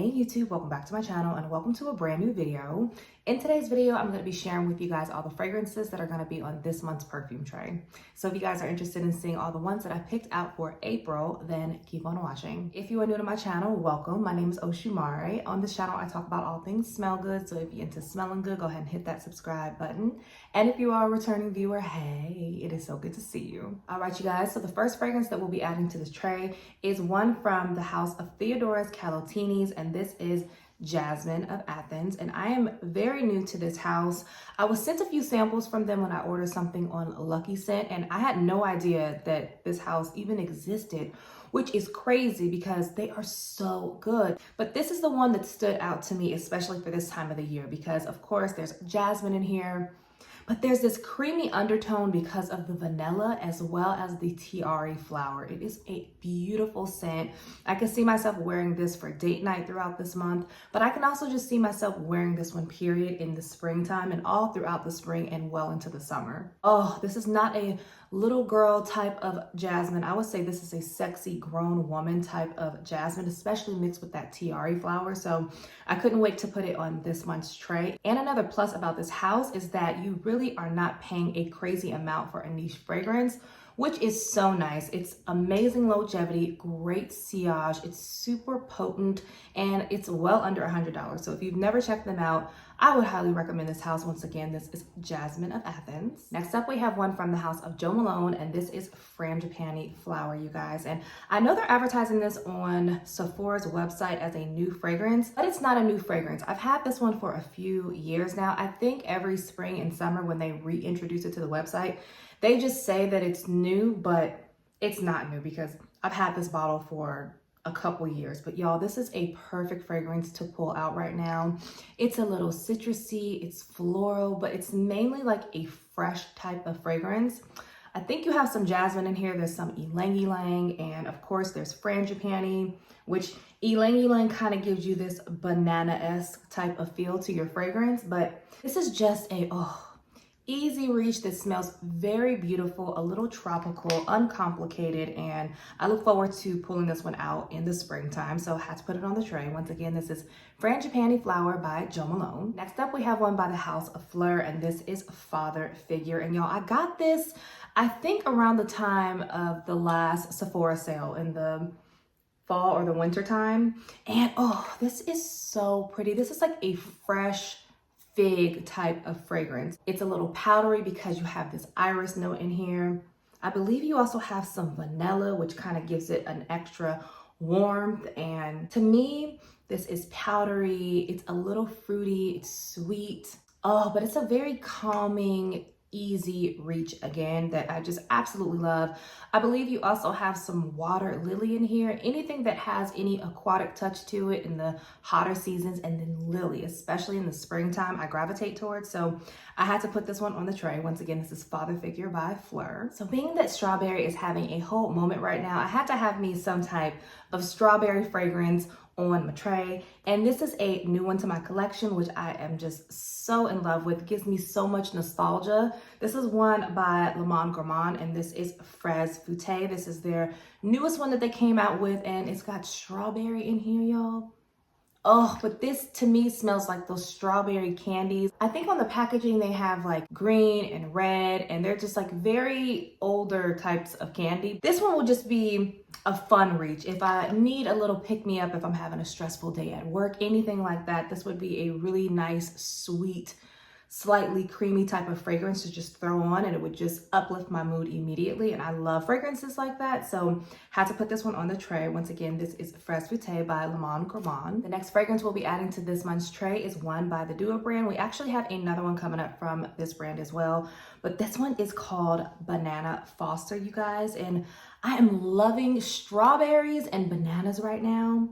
Hey YouTube, welcome back to my channel and welcome to a brand new video. In today's video, I'm going to be sharing with you guys all the fragrances that are going to be on this month's perfume tray. So if you guys are interested in seeing all the ones that I picked out for April, then keep on watching. If you are new to my channel, welcome. My name is Oshumare. On this channel, I talk about all things smell good. So if you're into smelling good, go ahead and hit that subscribe button. And if you are a returning viewer, hey, it is so good to see you. All right, you guys. So the first fragrance that we'll be adding to this tray is one from the house of Theodoros, Kalotinis, and this is Jasmine of Athens, and I am very new to this house. I was sent a few samples from them when I ordered something on Lucky Scent, and I had no idea that this house even existed, which is crazy because they are so good. But this is the one that stood out to me, especially for this time of the year, because of course there's jasmine in here, but there's this creamy undertone because of the vanilla as well as the tiare flower. It is a beautiful scent. I can see myself wearing this for date night throughout this month, but I can also just see myself wearing this one period in the springtime and all throughout the spring and well into the summer. Oh, this is not a little girl type of jasmine. I would say this is a sexy grown woman type of jasmine, especially mixed with that tiare flower. So I couldn't wait to put it on this month's tray. And another plus about this house is that you really are not paying a crazy amount for a niche fragrance, which is so nice. It's amazing longevity, great sillage, it's super potent, and it's well under $100. So if you've never checked them out, I would highly recommend this house. Once again, this is Jasmine of Athens. Next up, we have one from the house of Malone, and this is Frangipani Flower, you guys. And I know they're advertising this on Sephora's website as a new fragrance, but it's not a new fragrance. I've had this one for a few years now. I think every spring and summer when they reintroduce it to the website, they just say that it's new, but it's not new because I've had this bottle for a couple years. But y'all, this is a perfect fragrance to pull out right now. It's a little citrusy, it's floral, but it's mainly like a fresh type of fragrance. I think you have some jasmine in here. There's some ylang ylang, and of course there's frangipani, which ylang ylang kind of gives you this banana-esque type of feel to your fragrance. But this is just a, easy reach that smells very beautiful, a little tropical, uncomplicated, and I look forward to pulling this one out in the springtime, so I had to put it on the tray. Once again, this is Frangipani Flower by Malone. Next up, we have one by the house of Phlur, and this is Father Figure. And y'all, I got this, I think around the time of the last Sephora sale in the fall or the winter time, and oh, this is so pretty. This is like a fresh fig type of fragrance. It's a little powdery because you have this iris note in here. I believe you also have some vanilla, which kind of gives it an extra warmth. And to me, this is powdery. It's a little fruity, it's sweet. Oh, but it's a very calming, easy reach again that I just absolutely love. I believe you also have some water lily in here. Anything that has any aquatic touch to it in the hotter seasons, and then lily, especially in the springtime, I gravitate towards. So I had to put this one on the tray. Once again, this is Father Figure by Phlur. So being that strawberry is having a whole moment right now, I had to have me some type of strawberry fragrance on my tray, and this is a new one to my collection, which I am just so in love with. It gives me so much nostalgia. This is one by Monde, Gourmand, and this is Fraise Fouettee. This is their newest one that they came out with, and it's got strawberry in here, y'all. Oh, but this to me smells like those strawberry candies. I think on the packaging they have like green and red, and they're just like very older types of candy. This one will just be a fun reach. If I need a little pick-me-up, if I'm having a stressful day at work, anything like that, this would be a really nice, sweet, slightly creamy type of fragrance to just throw on, and it would just uplift my mood immediately. And I love fragrances like that, so had to put this one on the tray. Once again, this is Fraise Fouettee by Monde, Gourmand. The next fragrance we'll be adding to this month's tray is one by the Duo brand. We actually have another one coming up from this brand as well, but this one is called Banana Foster, you guys, and I am loving strawberries and bananas right now.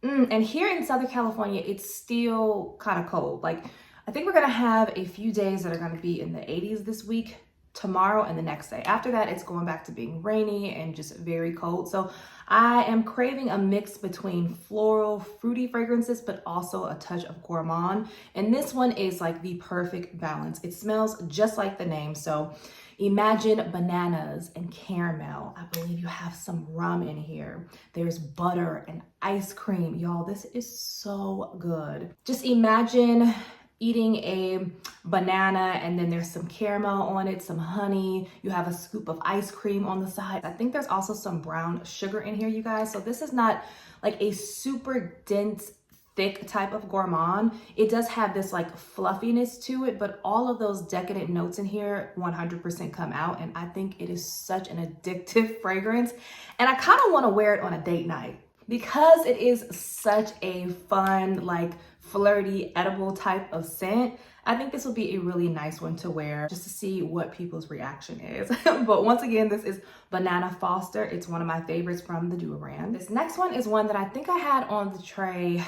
And here in Southern California, it's still kind of cold. Like, I think we're gonna have a few days that are gonna be in the 80s this week. tomorrow and the next day. After that, it's going back to being rainy and just very cold. So I am craving a mix between floral, fruity fragrances, but also a touch of gourmand. And this one is like the perfect balance. It smells just like the name. So imagine bananas and caramel. I believe you have some rum in here. There's butter and ice cream. Y'all, this is so good. Just imagine eating a banana and then there's some caramel on it, some honey. You have a scoop of ice cream on the side. I think there's also some brown sugar in here, you guys. So this is not like a super dense, thick type of gourmand. It does have this like fluffiness to it, but all of those decadent notes in here 100% come out. And I think it is such an addictive fragrance. And I kind of want to wear it on a date night because it is such a fun, like flirty, edible type of scent. I think this will be a really nice one to wear just to see what people's reaction is. But once again, this is Banana Foster. It's one of my favorites from the Duo brand. This next one is one that I think I had on the tray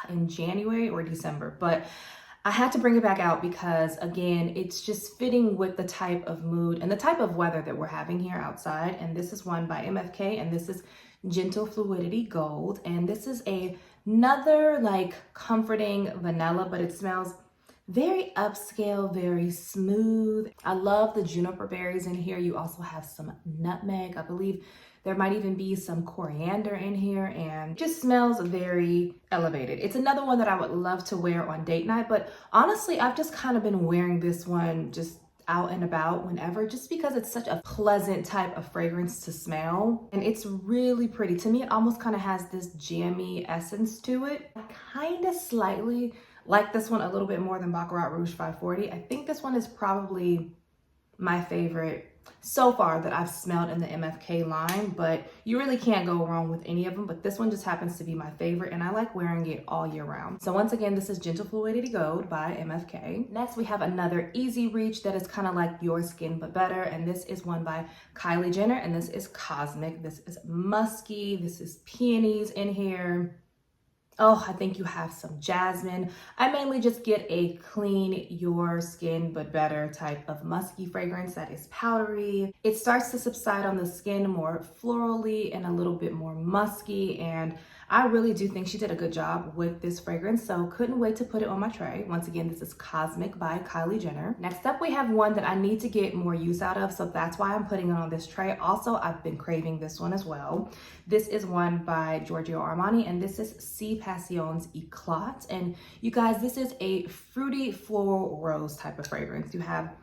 in January or December, but I had to bring it back out because again, it's just fitting with the type of mood and the type of weather that we're having here outside. And this is one by MFK, and this is Gentle Fluidity Gold. And this is another like comforting vanilla, but it smells very upscale, very smooth. I love the juniper berries in here. You also have some nutmeg. I believe there might even be some coriander in here, and just smells very elevated. It's another one that I would love to wear on date night, but honestly, I've just kind of been wearing this one just out and about whenever, just because it's such a pleasant type of fragrance to smell. And it's really pretty. To me, it almost kind of has this jammy essence to it. I kind of slightly like this one a little bit more than Baccarat Rouge 540. I think this one is probably my favorite so far that I've smelled in the MFK line, but you really can't go wrong with any of them. But this one just happens to be my favorite, and I like wearing it all year round. So once again, this is Gentle Fluidity Gold by MFK. Next, we have another easy reach that is kind of like Your Skin But Better, and this is one by Kylie Jenner, and this is Cosmic. This is musky, this is peonies in here. Oh, I think you have some jasmine. I mainly just get a clean, Your Skin But Better type of musky fragrance that is powdery. It starts to subside on the skin more florally and a little bit more musky, and I really do think she did a good job with this fragrance, so couldn't wait to put it on my tray. Once again, this is Cosmic by Kylie Jenner. Next up, we have one that I need to get more use out of, so that's why I'm putting it on this tray. Also, I've been craving this one as well. This is one by Giorgio Armani, and this is Si Passion's Eclat. And you guys, this is a fruity floral rose type of fragrance. You have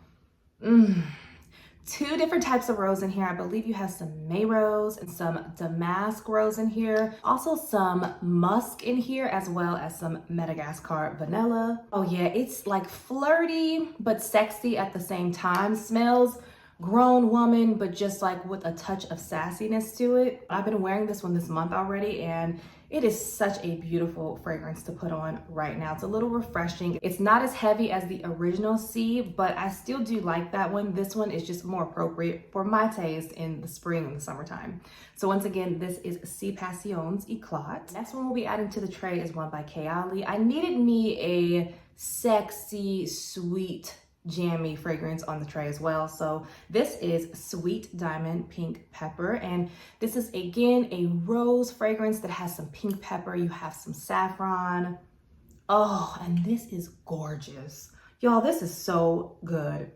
two different types of rose in here. I believe you have some May rose and some damask rose in here. Also some musk in here, as well as some Madagascar vanilla. Oh yeah, it's like flirty but sexy at the same time. Smells grown woman, but just like with a touch of sassiness to it. I've been wearing this one this month already, and it is such a beautiful fragrance to put on right now. It's a little refreshing. It's not as heavy as the original C, but I still do like that one. This one is just more appropriate for my taste in the spring and the summertime. So once again, this is Si Passion's Eclat. Next one we'll be adding to the tray is one by Kayali. I needed me a sexy, sweet, jammy fragrance on the tray as well. So this is Sweet Diamond Pink Pepper, and this is again a rose fragrance that has some pink pepper. You have some saffron. Oh, and this is gorgeous. Y'all, this is so good.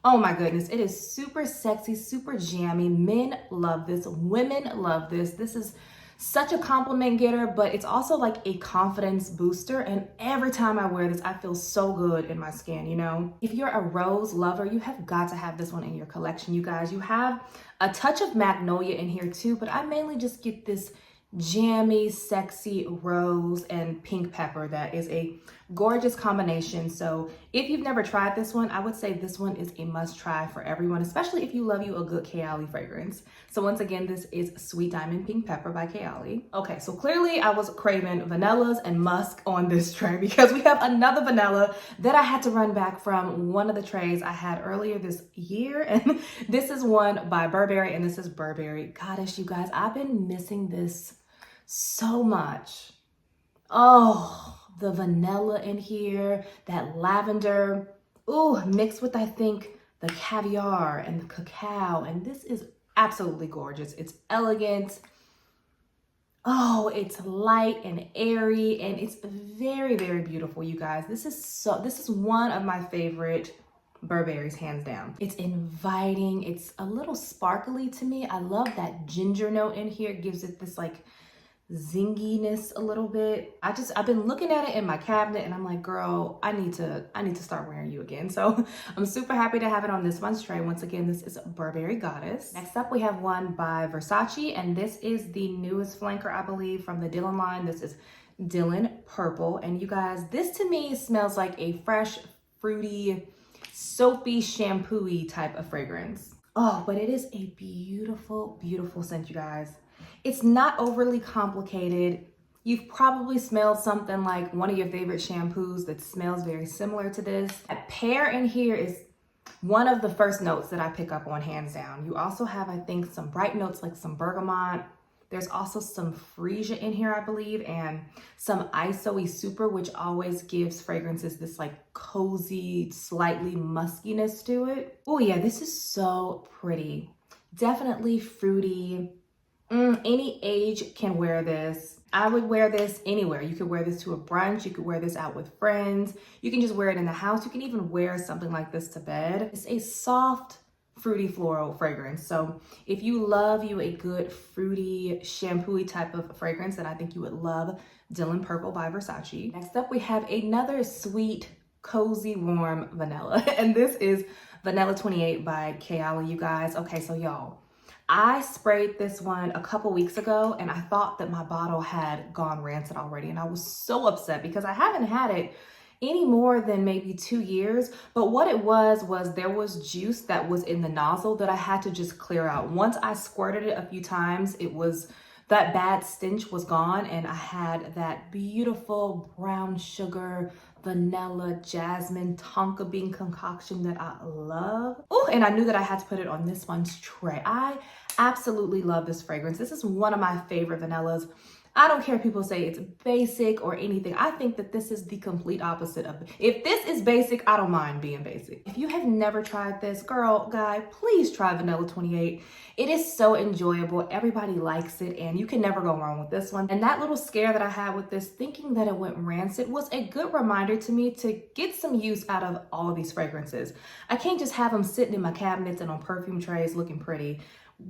Oh my goodness, it is super sexy, super jammy. Men love this, women love this. This is such a compliment getter, but it's also like a confidence booster. And every time I wear this, I feel so good in my skin, you know? If you're a rose lover, you have got to have this one in your collection, you guys. You have a touch of magnolia in here too, but I mainly just get this jammy, sexy rose and pink pepper that is a gorgeous combination. So if you've never tried this one, I would say this one is a must try for everyone, especially if you love you a good Kayali fragrance. So once again, this is Sweet Diamond Pink Pepper by Kayali. Okay, so clearly I was craving vanillas and musk on this tray because we have another vanilla that I had to run back from one of the trays I had earlier this year. And this is one by Burberry, and this is Burberry Goddess. You guys, I've been missing this so much. Oh, the vanilla in here, that lavender, ooh, mixed with I think the caviar and the cacao, and this is absolutely gorgeous. It's elegant. Oh, it's light and airy, and it's very, very beautiful, you guys. This is one of my favorite Burberry's, hands down. It's inviting. It's a little sparkly to me. I love that ginger note in here. It gives it this like zinginess a little bit. I've been looking at it in my cabinet and I'm like, girl, I need to start wearing you again. So I'm super happy to have it on this month's tray. Once again, this is Burberry Goddess. Next up, we have one by Versace, and this is the newest flanker, I believe, from the Dylan line. This is Dylan Purple. And you guys, this to me smells like a fresh, fruity, soapy, shampoo-y type of fragrance. Oh, but it is a beautiful, beautiful scent, you guys. It's not overly complicated. You've probably smelled something like one of your favorite shampoos that smells very similar to this. That pear in here is one of the first notes that I pick up on, hands down. You also have, I think, some bright notes like some bergamot. There's also some Fraise in here, I believe, and some ISO-y super, which always gives fragrances this like cozy, slightly muskiness to it. Oh yeah, this is so pretty. Definitely fruity. Any age can wear this. I would wear this anywhere. You could wear this to a brunch. You could wear this out with friends. You can just wear it in the house. You can even wear something like this to bed. It's a soft, fruity floral fragrance. So if you love you a good fruity, shampoo-y type of fragrance, then I think you would love Dylan Purple by Versace. Next up, we have another sweet, cozy, warm vanilla. And this is Vanilla 28 by Kayali, you guys. Okay, so y'all, I sprayed this one a couple weeks ago and I thought that my bottle had gone rancid already. And I was so upset because I haven't had it any more than maybe 2 years. But what it was there was juice that was in the nozzle that I had to just clear out. Once I squirted it a few times, that bad stench was gone, and I had that beautiful brown sugar, vanilla, jasmine, tonka bean concoction that I love. Oh, and I knew that I had to put it on this one's tray. I absolutely love this fragrance. This is one of my favorite vanillas. I don't care if people say it's basic or anything. I think that this is the complete opposite of it. If this is basic, I don't mind being basic. If you have never tried this, girl, guy, please try Vanilla 28. It is so enjoyable. Everybody likes it, and you can never go wrong with this one. And that little scare that I had with this, thinking that it went rancid, was a good reminder to me to get some use out of all of these fragrances. I can't just have them sitting in my cabinets and on perfume trays looking pretty.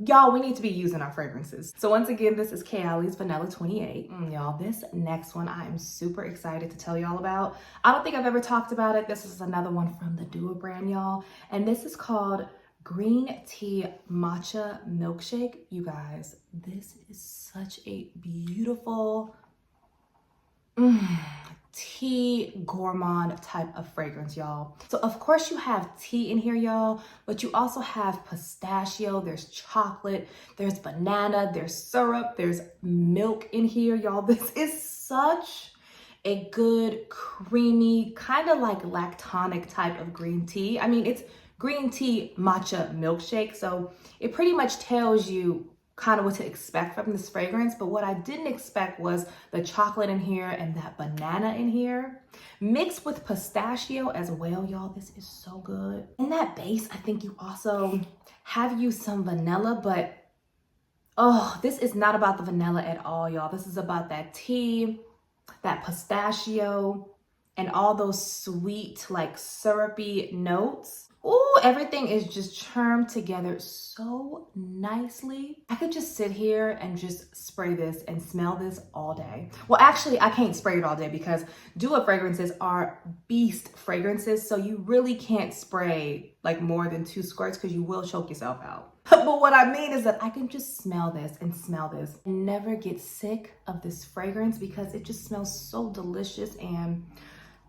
Y'all, we need to be using our fragrances. So once again, this is Kayali's Vanilla 28. Y'all, this next one I am super excited to tell y'all about. I don't think I've ever talked about it. This is another one from the Duo brand, y'all. And this is called Green Tea Matcha Milkshake. You guys, this is such a beautiful tea gourmand type of fragrance, y'all. So of course you have tea in here, y'all, but you also have pistachio, there's chocolate, there's banana, there's syrup, there's milk in here, y'all. This is such a good, creamy, kind of like lactonic type of green tea. I mean, it's green tea matcha milkshake, so it pretty much tells you kind of what to expect from this fragrance. But what I didn't expect was the chocolate in here and that banana in here mixed with pistachio as well, y'all. This is so good. In that base, I think you also have some vanilla, but oh, this is not about the vanilla at all, y'all. This is about that tea, that pistachio, and all those sweet, like syrupy notes. Ooh, everything is just charmed together so nicely. I could just sit here and just spray this and smell this all day. Well, actually, I can't spray it all day because Duo fragrances are beast fragrances. So you really can't spray like more than 2 squirts because you will choke yourself out. But what I mean is that I can just smell this and never get sick of this fragrance because it just smells so delicious and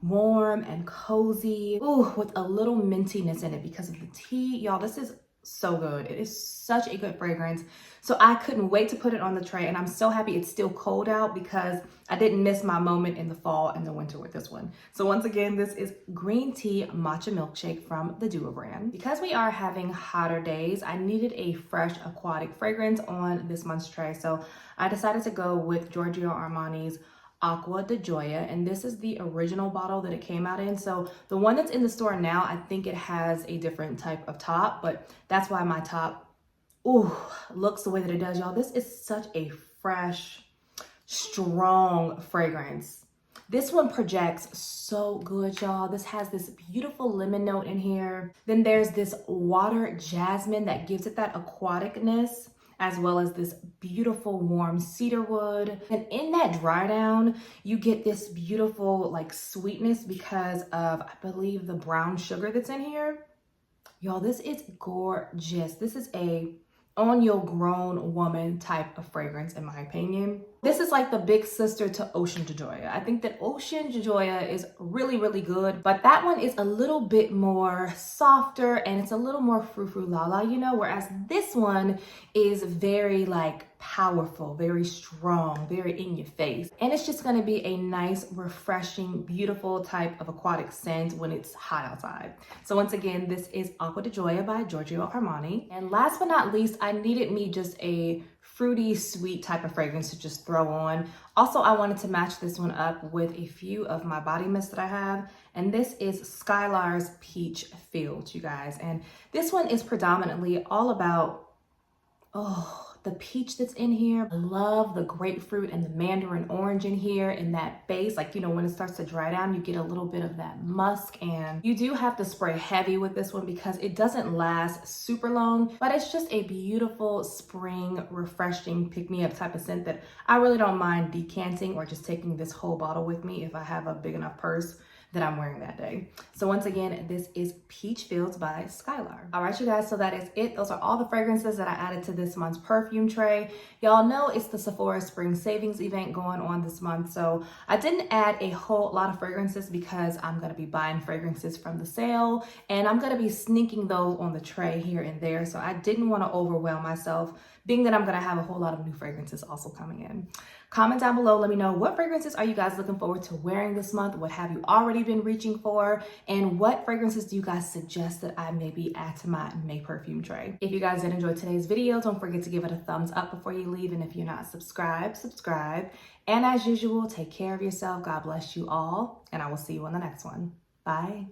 warm and cozy. Ooh, with a little mintiness in it because of the tea. Y'all, this is so good. It is such a good fragrance. So I couldn't wait to put it on the tray, and I'm so happy it's still cold out because I didn't miss my moment in the fall and the winter with this one. So once again, this is Green Tea Matcha Milkshake from the Duo brand. Because we are having hotter days, I needed a fresh aquatic fragrance on this month's tray. So I decided to go with Giorgio Armani's Aqua de Joya, and this is the original bottle that it came out in. So the one that's in the store now, I think it has a different type of top, but that's why my top, ooh, looks the way that it does, y'all. This is such a fresh, strong fragrance. This one projects so good, y'all. This has this beautiful lemon note in here. Then there's this water jasmine that gives it that aquaticness, as well as this beautiful warm cedar wood. And in that dry down, you get this beautiful like sweetness because of, I believe, the brown sugar that's in here. Y'all, this is gorgeous. This is a on your grown woman type of fragrance, in my opinion. This is like the big sister to Ocean Joya. I think that Ocean Joya is really, really good, but that one is a little bit more softer and it's a little more frou-frou la-la, you know, whereas this one is very like powerful, very strong, very in your face. And it's just gonna be a nice, refreshing, beautiful type of aquatic scent when it's hot outside. So once again, this is Acqua de Joya by Giorgio Armani. And last but not least, I needed me just a fruity, sweet type of fragrance to just throw on. Also, I wanted to match this one up with a few of my body mists that I have. And this is Skylars Peach Filled, you guys. And this one is predominantly all about, the peach that's in here. I love the grapefruit and the mandarin orange in here in that base. Like, you know, when it starts to dry down, you get a little bit of that musk, and you do have to spray heavy with this one because it doesn't last super long, but it's just a beautiful spring, refreshing, pick-me-up type of scent that I really don't mind decanting or just taking this whole bottle with me if I have a big enough purse that I'm wearing that day. So once again, this is Peach Fields by SKYLAR. All right, you guys, so that is it. Those are all the fragrances that I added to this month's perfume tray. Y'all know it's the Sephora Spring Savings event going on this month, so I didn't add a whole lot of fragrances because I'm gonna be buying fragrances from the sale, and I'm gonna be sneaking those on the tray here and there, so I didn't wanna overwhelm myself, being that I'm gonna have a whole lot of new fragrances also coming in. Comment down below, let me know what fragrances are you guys looking forward to wearing this month? What have you already been reaching for? And what fragrances do you guys suggest that I maybe add to my May perfume tray? If you guys did enjoy today's video, don't forget to give it a thumbs up before you leave. And if you're not subscribed, subscribe. And as usual, take care of yourself. God bless you all. And I will see you on the next one. Bye.